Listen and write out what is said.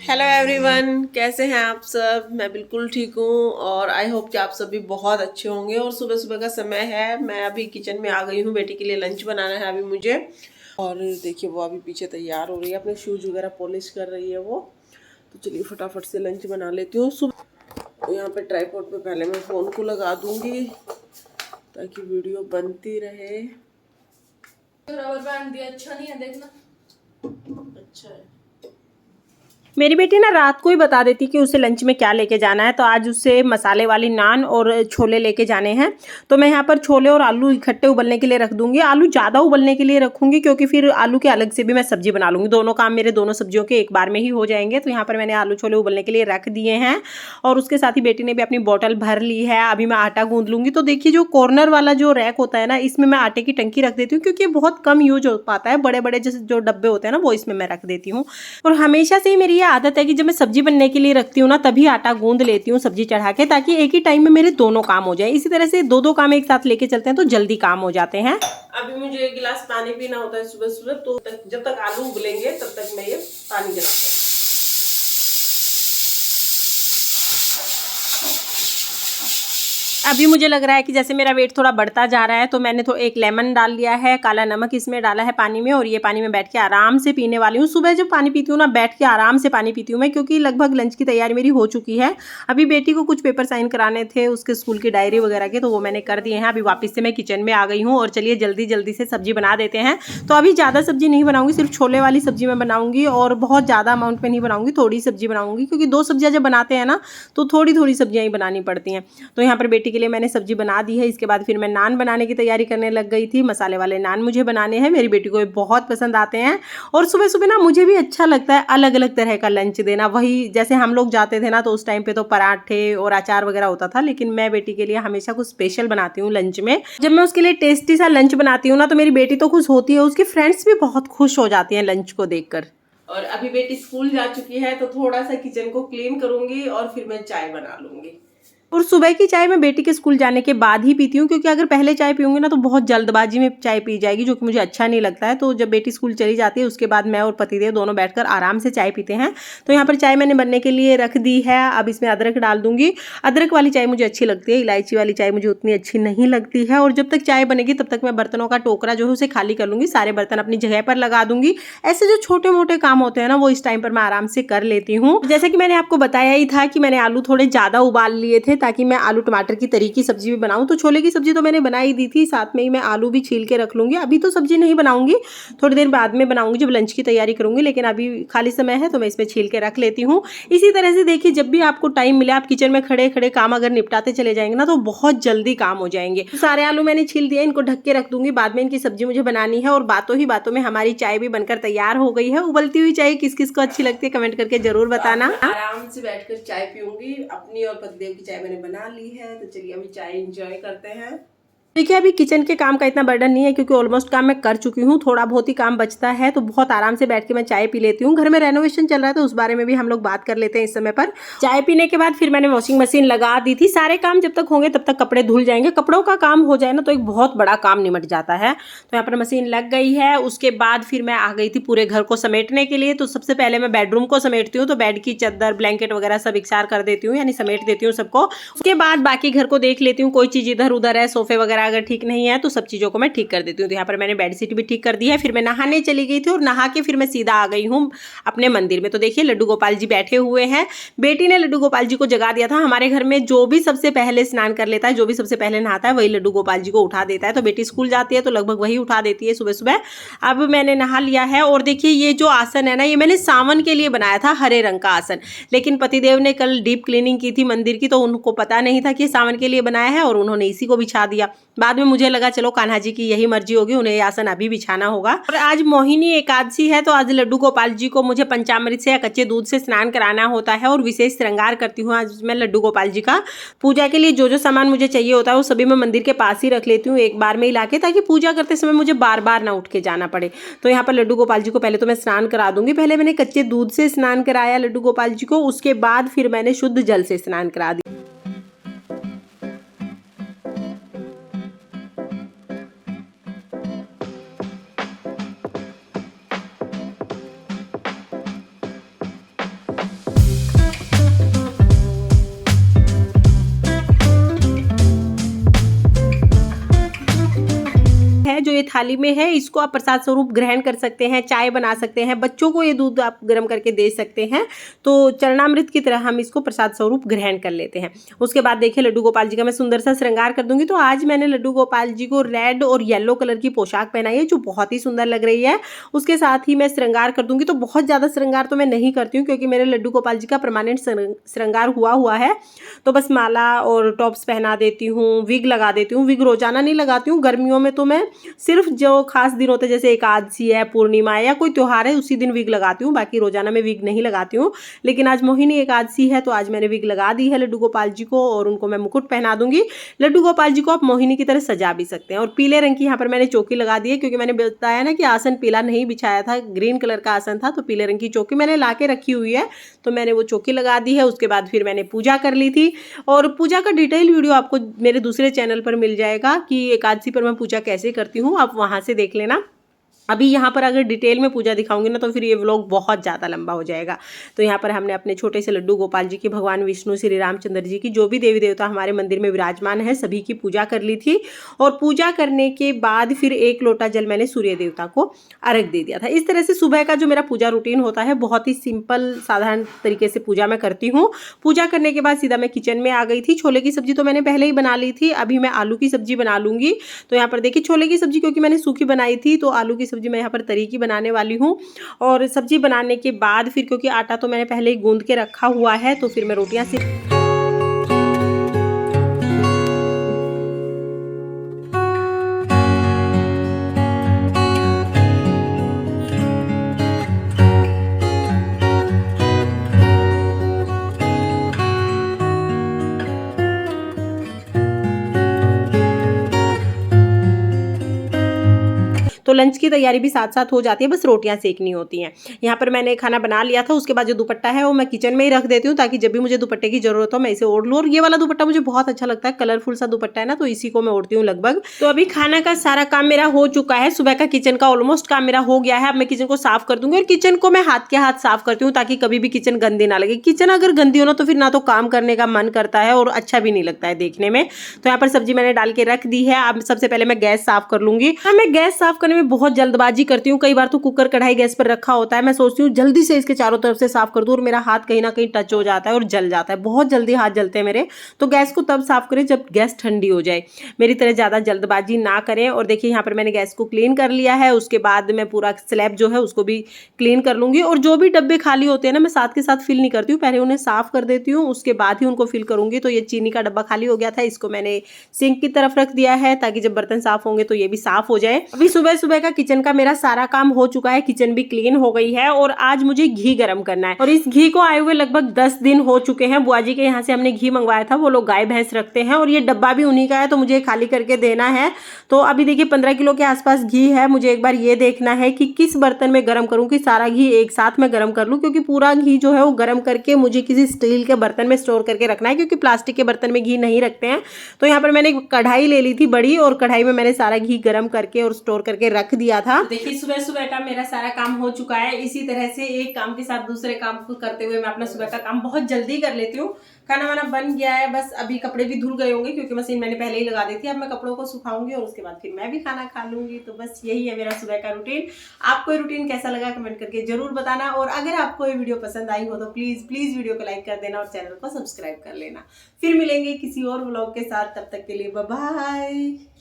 Hello everyone, कैसे हैं आप सब। मैं बिल्कुल ठीक हूँ और आई होप कि आप सभी बहुत अच्छे होंगे। और सुबह सुबह का समय है, मैं अभी किचन में आ गई हूँ। बेटी के लिए लंच बनाना है अभी मुझे। और देखिए वो अभी पीछे तैयार हो रही है, अपने शूज़ वगैरह पॉलिश कर रही है वो। तो चलिए फटाफट से लंच बना लेती हूँ। सुबह यहाँ पे ट्राइपॉड पे पहले मैं फ़ोन को लगा दूँगी ताकि वीडियो बनती रहे। रबर बैंड दिया, अच्छा नहीं है, देखना। अच्छा है। मेरी बेटी ना रात को ही बता देती कि उसे लंच में क्या लेके जाना है। तो आज उसे मसाले वाली नान और छोले लेके जाने हैं। तो मैं यहाँ पर छोले और आलू इकट्ठे उबलने के लिए रख दूंगी। आलू ज़्यादा उबलने के लिए रखूंगी क्योंकि फिर आलू के अलग से भी मैं सब्जी बना लूँगी। दोनों काम मेरे दोनों सब्जियों के एक बार में ही हो जाएंगे। तो यहाँ पर मैंने आलू छोले उबलने के लिए रख दिए हैं और उसके साथ ही बेटी ने भी अपनी बॉटल भर ली है। अभी मैं आटा गूंद लूँगी। तो देखिए जो कॉर्नर वाला जो रैक होता है ना, इसमें मैं आटे की टंकी रख देती हूँ क्योंकि बहुत कम यूज हो पाता है। बड़े बड़े जैसे जो डब्बे होते हैं ना, वो इसमें मैं रख देती हूँ। और हमेशा से ही मेरी ये आदत है कि जब मैं सब्जी बनने के लिए रखती हूँ ना, तभी आटा गूंद लेती हूँ सब्जी चढ़ा के, ताकि एक ही टाइम में मेरे दोनों काम हो जाए। इसी तरह से दो दो काम एक साथ लेके चलते हैं तो जल्दी काम हो जाते हैं। अभी मुझे 1 गिलास पानी पीना होता है सुबह सुबह। तो जब तक आलू उबलेंगे तब तक मैं ये पानी जलाता हूँ। अभी मुझे लग रहा है कि जैसे मेरा वेट थोड़ा बढ़ता जा रहा है, तो मैंने तो एक लेमन डाल लिया है, काला नमक इसमें डाला है पानी में, और ये पानी में बैठ के आराम से पीने वाली हूँ। सुबह जब पानी पीती हूँ ना, बैठ के आराम से पानी पीती हूँ मैं, क्योंकि लगभग लंच की तैयारी मेरी हो चुकी है। अभी बेटी को कुछ पेपर साइन कराने थे उसके स्कूल की डायरी वगैरह के, तो वो मैंने कर दिए हैं। अभी वापस से मैं किचन में आ गई हूँ और चलिए जल्दी जल्दी से सब्जी बना देते हैं। तो अभी ज़्यादा सब्जी नहीं बनाऊंगी, सिर्फ छोले वाली सब्जी मैं बनाऊंगी और बहुत ज़्यादा अमाउंट में नहीं बनाऊंगी, थोड़ी सब्जी बनाऊंगी, क्योंकि 2 सब्जियाँ जब बनाते हैं ना तो थोड़ी थोड़ी सब्जियाँ ही बनानी पड़ती हैं। तो यहाँ पर बेटी के लिए मैंने सब्जी बना दी है। इसके बाद फिर मैं नान बनाने की तैयारी करने लग गई थी। मसाले वाले नान मुझे बनाने हैं, मेरी बेटी को ये बहुत पसंद आते हैं। और सुबह सुबह ना मुझे भी अच्छा लगता है अलग अलग तरह का लंच देना। वही जैसे हम लोग जाते थे ना, तो उस टाइम पे तो पराठे और अचार वगैरह होता था, लेकिन मैं बेटी के लिए हमेशा कुछ स्पेशल बनाती हूँ लंच में। जब मैं उसके लिए टेस्टी सा लंच बनाती हूँ ना, तो मेरी बेटी तो खुश होती है, उसकी फ्रेंड्स भी बहुत खुश हो जाती हैं लंच को देखकर। और अभी बेटी स्कूल जा चुकी है तो थोड़ा सा किचन को क्लीन करूंगी और फिर मैं चाय बना लूंगी। और सुबह की चाय मैं बेटी के स्कूल जाने के बाद ही पीती हूँ, क्योंकि अगर पहले चाय पीऊंगी ना तो बहुत जल्दबाजी में चाय पी जाएगी, जो कि मुझे अच्छा नहीं लगता है। तो जब बेटी स्कूल चली जाती है, उसके बाद मैं और पतिदेव दोनों बैठकर आराम से चाय पीते हैं। तो यहाँ पर चाय मैंने बनने के लिए रख दी है। अब इसमें अदरक डाल दूंगी। अदरक वाली चाय मुझे अच्छी लगती है, इलायची वाली चाय मुझे उतनी अच्छी नहीं लगती है। और जब तक चाय बनेगी तब तक मैं बर्तनों का टोकरा जो है उसे खाली कर लूंगी, सारे बर्तन अपनी जगह पर लगा दूंगी। ऐसे जो छोटे मोटे काम होते हैं ना, वो इस टाइम पर मैं आराम से कर लेती हूँ। जैसे कि मैंने आपको बताया ही था कि मैंने आलू थोड़े ज्यादा उबाल लिए थे ताकि मैं आलू टमाटर की तरी की सब्जी भी बनाऊं। तो छोले की सब्जी तो मैंने बना ही दी थी, साथ में ही मैं आलू भी छील के रख लूंगी। अभी तो सब्जी नहीं बनाऊंगी, थोड़ी देर बाद में बनाऊंगी जब लंच की तैयारी करूंगी, लेकिन अभी खाली समय है तो मैं इसमें छील के रख लेती हूँ। इसी तरह से देखिए, जब भी आपको टाइम मिले, आप किचन में खड़े खड़े काम अगर निपटाते चले जाएंगे ना, तो बहुत जल्दी काम हो जाएंगे। तो सारे आलू मैंने छील दिया, इनको ढक के रख दूंगी, बाद में इनकी सब्जी मुझे बनानी है। और बातों ही बातों में हमारी चाय भी बनकर तैयार हो गई है। उबलती हुई चाय किस किस को अच्छी लगती है कमेंट करके जरूर बताना। आराम से बैठकर चाय पीऊंगी। अपनी और पतिदेव की चाय मैंने बना ली है, तो चलिए अभी चाय एंजॉय करते हैं। देखिए अभी किचन के काम का इतना बर्डन नहीं है, क्योंकि ऑलमोस्ट काम मैं कर चुकी हूँ। थोड़ा बहुत ही काम बचता है, तो बहुत आराम से बैठ के मैं चाय पी लेती हूँ। घर में रेनोवेशन चल रहा है, तो उस बारे में भी हम लोग बात कर लेते हैं इस समय पर। चाय पीने के बाद फिर मैंने वॉशिंग मशीन लगा दी थी। सारे काम जब तक होंगे तब तक कपड़े धुल जाएंगे। कपड़ों का काम हो जाए ना तो एक बहुत बड़ा काम निमट जाता है। तो यहाँ पर मशीन लग गई है। उसके बाद फिर मैं आ गई थी पूरे घर को समेटने के लिए। तो सबसे पहले मैं बेडरूम को समेटती हूँ, तो बेड की चादर ब्लैंकेट वगैरह सब इकसार कर देती हूँ, यानी समेट देती हूँ सबको। उसके बाद बाकी घर को देख लेती हूँ, कोई चीज इधर उधर है, सोफे वगैरह अगर ठीक नहीं है तो सब चीजों को मैं ठीक कर देती हूँ। तो यहाँ पर मैंने बेडशीट भी ठीक कर दी है। फिर मैं नहाने चली गई थी और नहा के फिर मैं सीधा आ गई हूँ अपने मंदिर में। तो देखिए लड्डू गोपाल जी बैठे हुए हैं। बेटी ने लड्डू गोपाल जी को जगा दिया था। हमारे घर में जो भी सबसे पहले स्नान कर लेता है, जो भी सबसे पहले नहाता है, वही लड्डू गोपाल जी को उठा देता है। तो बेटी स्कूल जाती है तो लगभग वही उठा देती है सुबह सुबह। अब मैंने नहा लिया है। और देखिए ये जो आसन है ना, ये मैंने सावन के लिए बनाया था, हरे रंग का आसन। लेकिन पतिदेव ने कल डीप क्लीनिंग की थी मंदिर की, तो उनको पता नहीं था कि सावन के लिए बनाया है, और उन्होंने इसी को बिछा दिया। बाद में मुझे लगा चलो कान्हा जी की यही मर्जी होगी, उन्हें आसन अभी बिछाना होगा। और आज मोहिनी एकादशी है, तो आज लड्डू गोपाल जी को मुझे पंचामृत से या कच्चे दूध से स्नान कराना होता है, और विशेष श्रृंगार करती हूँ आज मैं लड्डू गोपाल जी का। पूजा के लिए जो जो सामान मुझे चाहिए होता है वो सभी मैं मंदिर के पास ही रख लेती हूँ एक बार में ही लाके, ताकि पूजा करते समय मुझे बार बार ना उठ के जाना पड़े। तो यहाँ पर लड्डू गोपाल जी को पहले तो मैं स्नान करा दूंगी। पहले मैंने कच्चे दूध से स्नान कराया लड्डू गोपाल जी को, उसके बाद फिर मैंने शुद्ध जल से स्नान करा दिया। ये थाली में है, इसको आप प्रसाद स्वरूप ग्रहण कर सकते हैं, चाय बना सकते हैं, बच्चों को ये दूध आप गर्म करके दे सकते हैं। तो चरणामृत की तरह हम इसको प्रसाद स्वरूप ग्रहण कर लेते हैं। उसके बाद देखिए लड्डू गोपाल जी का मैं सुंदर सा श्रृंगार कर दूंगी। तो आज मैंने लड्डू गोपाल जी को रेड और येलो कलर की पोशाक पहनाई है जो बहुत ही सुंदर लग रही है। उसके साथ ही मैं श्रृंगार कर दूंगी। तो बहुत ज़्यादा श्रृंगार तो मैं नहीं करती हूँ क्योंकि मेरे लड्डू गोपाल जी का परमानेंट श्रृंगार हुआ है। तो बस माला और टॉप्स पहना देती हूँ, विग लगा देती हूँ। विग रोजाना नहीं लगाती हूँ, गर्मियों में तो मैं सिर्फ जो खास दिन होते हैं जैसे एकादशी है, पूर्णिमा है या कोई त्योहार है उसी दिन विग लगाती हूँ, बाकी रोजाना मैं विग नहीं लगाती हूँ। लेकिन आज मोहिनी एकादशी है तो आज मैंने विग लगा दी है लड्डू गोपाल जी को और उनको मैं मुकुट पहना दूंगी। लड्डू गोपाल जी को आप मोहिनी की तरह सजा भी सकते हैं। और पीले रंग की यहाँ पर मैंने चौकी लगा दी है क्योंकि मैंने बताया ना कि आसन पीला नहीं बिछाया था, ग्रीन कलर का आसन था, तो पीले रंग की चौकी मैंने ला के रखी हुई है तो मैंने वो चौकी लगा दी है। उसके बाद फिर मैंने पूजा कर ली थी और पूजा का डिटेल वीडियो आपको मेरे दूसरे चैनल पर मिल जाएगा कि एकादशी पर मैं पूजा कैसे करती हूँ, आप वहाँ से देख लेना। अभी यहाँ पर अगर डिटेल में पूजा दिखाऊंगी ना तो फिर ये व्लॉग बहुत ज़्यादा लंबा हो जाएगा। तो यहाँ पर हमने अपने छोटे से लड्डू गोपाल जी की, भगवान विष्णु, श्री रामचंद्र जी की, जो भी देवी देवता हमारे मंदिर में विराजमान है सभी की पूजा कर ली थी। और पूजा करने के बाद फिर 1 लोटा जल मैंने सूर्य देवता को अर्घ दे दिया था। इस तरह से सुबह का जो मेरा पूजा रूटीन होता है बहुत ही सिंपल साधारण तरीके से पूजा मैं करती हूँ। पूजा करने के बाद सीधा मैं किचन में आ गई थी। छोले की सब्जी तो मैंने पहले ही बना ली थी, अभी मैं आलू की सब्जी बना लूँगी। तो यहाँ पर देखिए छोले की सब्जी क्योंकि मैंने सूखी बनाई थी तो आलू की सब्जी मैं यहाँ पर तरी की बनाने वाली हूँ। और सब्जी बनाने के बाद फिर क्योंकि आटा तो मैंने पहले ही गूंद के रखा हुआ है तो फिर मैं रोटियां तो लंच की तैयारी भी साथ साथ हो जाती है, बस रोटियां सेकनी होती हैं। यहाँ पर मैंने खाना बना लिया था। उसके बाद जो दुपट्टा है वो मैं किचन में ही रख देती हूँ ताकि जब भी मुझे दुपट्टे की जरूरत हो मैं इसे ओढ़ लूँ। और ये वाला दुपट्टा मुझे बहुत अच्छा लगता है, कलरफुल सा दुपट्टा है ना, तो इसी को मैं ओढ़ती हूँ लगभग। तो अभी खाना का सारा काम मेरा हो चुका है, सुबह का किचन का ऑलमोस्ट काम मेरा हो गया है। अब मैं किचन को साफ कर दूंगी और किचन को मैं हाथ के हाथ साफ करती हूँ ताकि कभी भी किचन गंदी ना लगे। किचन अगर गंदी हो ना तो फिर ना तो काम करने का मन करता है और अच्छा भी नहीं लगता है देखने में। तो यहाँ पर सब्जी मैंने डाल के रख दी है। अब सबसे पहले मैं गैस साफ कर लूंगी। मैं गैस साफ करने में बहुत जल्दबाजी करती हूँ। कई बार तो कुकर कढ़ाई गैस पर रखा होता है, मैं सोचती हूँ जल्दी से इसके चारों तरफ से साफ कर दूं और मेरा हाथ कहीं ना कहीं टच हो जाता है और जल जाता है। बहुत जल्दी हाथ जलते हैं मेरे। तो गैस को तब साफ करें जब गैस ठंडी हो जाए, मेरी तरह ज्यादा जल्दबाजी ना करें। और देखिए यहाँ पर मैंने गैस को क्लीन कर लिया है। उसके बाद मैं पूरा स्लैब जो है उसको भी क्लीन कर लूंगी। और जो भी डब्बे खाली होते हैं ना मैं साथ के साथ फिल नहीं करती हूँ, पहले उन्हें साफ कर देती हूँ उसके बाद ही उनको फिल करूंगी। तो ये चीनी का डब्बा खाली हो गया था, इसको मैंने सिंक की तरफ रख दिया है ताकि जब बर्तन साफ होंगे तो ये भी साफ हो जाए। अभी सुबह सुबह का किचन का मेरा सारा काम हो चुका है, किचन भी क्लीन हो गई है। और आज मुझे घी गरम करना है और इस घी को आए हुए लगभग 10 दिन हो चुके हैं। बुआ जी के यहाँ से हमने घी मंगवाया था, वो लोग गाय भैंस रखते हैं और ये डब्बा भी उन्हीं का है तो मुझे खाली करके देना है। तो अभी देखिए 15 किलो के आसपास घी है। मुझे एक बार ये देखना है कि किस बर्तन में गर्म करूं कि सारा घी एक साथ में गर्म कर लूं, क्योंकि पूरा घी जो है वो गर्म करके मुझे किसी स्टील के बर्तन में स्टोर करके रखना है क्योंकि प्लास्टिक के बर्तन में घी नहीं रखते हैं। तो यहाँ पर मैंने कढ़ाई ले ली थी बड़ी और कढ़ाई में मैंने सारा घी गर्म करके और स्टोर करके रख दिया था। देखिए सुबह सुबह का मेरा सारा काम हो चुका है। इसी तरह से एक काम के साथ दूसरे काम को करते हुए मैं अपना सुबह का काम बहुत जल्दी कर लेती हूँ। खाना वाना बन गया है, बस अभी कपड़े भी धुल गए होंगे क्योंकि मशीन मैंने पहले ही लगा दी थी। अब मैं कपड़ों को सुखाऊंगी और उसके बाद फिर मैं भी खाना खा लूंगी। तो बस यही है मेरा सुबह का रूटीन। आपको ये रूटीन कैसा लगा कमेंट करके जरूर बताना। और अगर आपको ये वीडियो पसंद आई हो तो प्लीज वीडियो को लाइक कर देना और चैनल को सब्सक्राइब कर लेना। फिर मिलेंगे किसी और व्लॉग के साथ, तब तक के लिए बाय बाय।